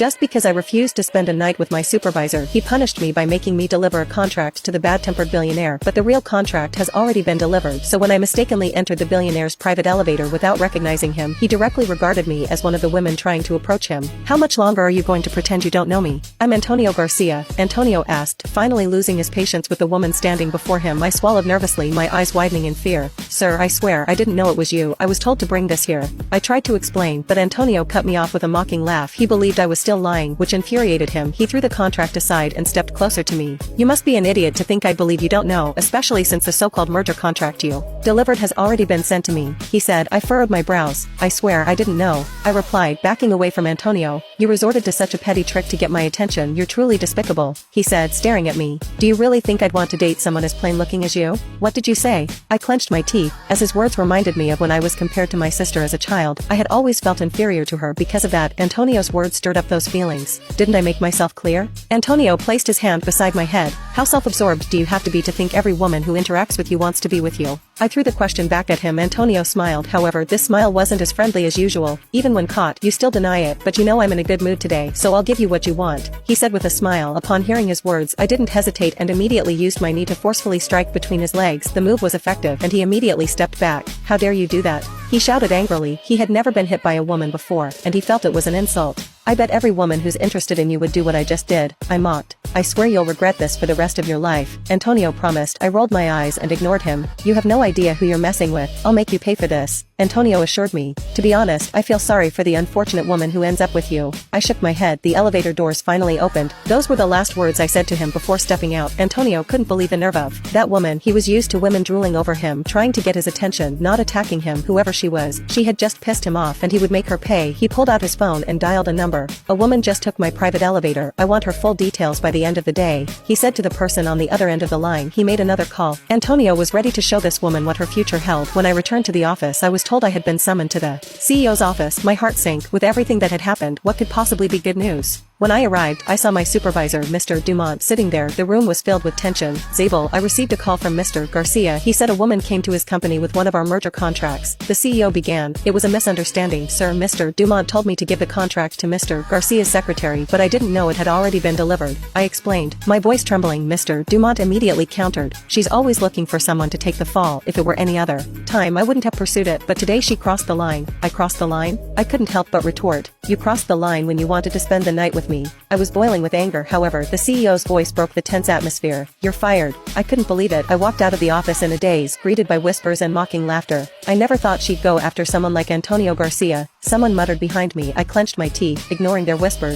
Just because I refused to spend a night with my supervisor, he punished me by making me deliver a contract to the bad-tempered billionaire, but the real contract has already been delivered, so when I mistakenly entered the billionaire's private elevator without recognizing him, he directly regarded me as one of the women trying to approach him. How much longer are you going to pretend you don't know me? I'm Antonio Garcia, Antonio asked, finally losing his patience with the woman standing before him. I swallowed nervously, my eyes widening in fear. Sir, I swear, I didn't know it was you. I was told to bring this here. I tried to explain, but Antonio cut me off with a mocking laugh. He believed I was still lying, which infuriated him. He threw the contract aside and stepped closer to me. You must be an idiot to think I believe you don't know, especially since the so-called merger contract you delivered has already been sent to me, he said. I furrowed my brows. I swear I didn't know, I replied, backing away from Antonio. You resorted to such a petty trick to get my attention. You're truly despicable, he said, staring at me. Do you really think I'd want to date someone as plain looking as you? What did you say? I clenched my teeth, as his words reminded me of when I was compared to my sister as a child. I had always felt inferior to her because of that. Antonio's words stirred up those feelings. Didn't I make myself clear? Antonio placed his hand beside my head. How self-absorbed do you have to be to think every woman who interacts with you wants to be with you? I threw the question back at him. Antonio smiled. However, this smile wasn't as friendly as usual. Even when caught, you still deny it, but you know I'm in a good mood today, so I'll give you what you want, he said with a smile. Upon hearing his words, I didn't hesitate and immediately used my knee to forcefully strike between his legs. The move was effective, and he immediately stepped back. How dare you do that? He shouted angrily. He had never been hit by a woman before, and he felt it was an insult. I bet every woman who's interested in you would do what I just did, I mocked. I swear you'll regret this for the rest of your life, Antonio promised. I rolled my eyes and ignored him. You have no idea who you're messing with. I'll make you pay for this, Antonio assured me. To be honest, I feel sorry for the unfortunate woman who ends up with you. I shook my head. The elevator doors finally opened. Those were the last words I said to him before stepping out. Antonio couldn't believe the nerve of that woman. He was used to women drooling over him, trying to get his attention, not attacking him. Whoever she was, she had just pissed him off and he would make her pay. He pulled out his phone and dialed a number. A woman just took my private elevator. I want her full details by the end of the day, he said to the person on the other end of the line. He made another call. Antonio was ready to show this woman what her future held. When I returned to the office, I was told I had been summoned to the CEO's office. My heart sank. With everything that had happened, what could possibly be good news? When I arrived, I saw my supervisor, Mr. Dumont, sitting there. The room was filled with tension. Zabel, I received a call from Mr. Garcia. He said a woman came to his company with one of our merger contracts. The CEO began. It was a misunderstanding, sir. Mr. Dumont told me to give the contract to Mr. Garcia's secretary, but I didn't know it had already been delivered, I explained, my voice trembling. Mr. Dumont immediately countered. She's always looking for someone to take the fall. If it were any other time, I wouldn't have pursued it, but today she crossed the line. I crossed the line? I couldn't help but retort. You crossed the line when you wanted to spend the night with me. I was boiling with anger. However, the CEO's voice broke the tense atmosphere. You're fired. I couldn't believe it. I walked out of the office in a daze, greeted by whispers and mocking laughter. I never thought she'd go after someone like Antonio Garcia, someone muttered behind me. I clenched my teeth, ignoring their whispers.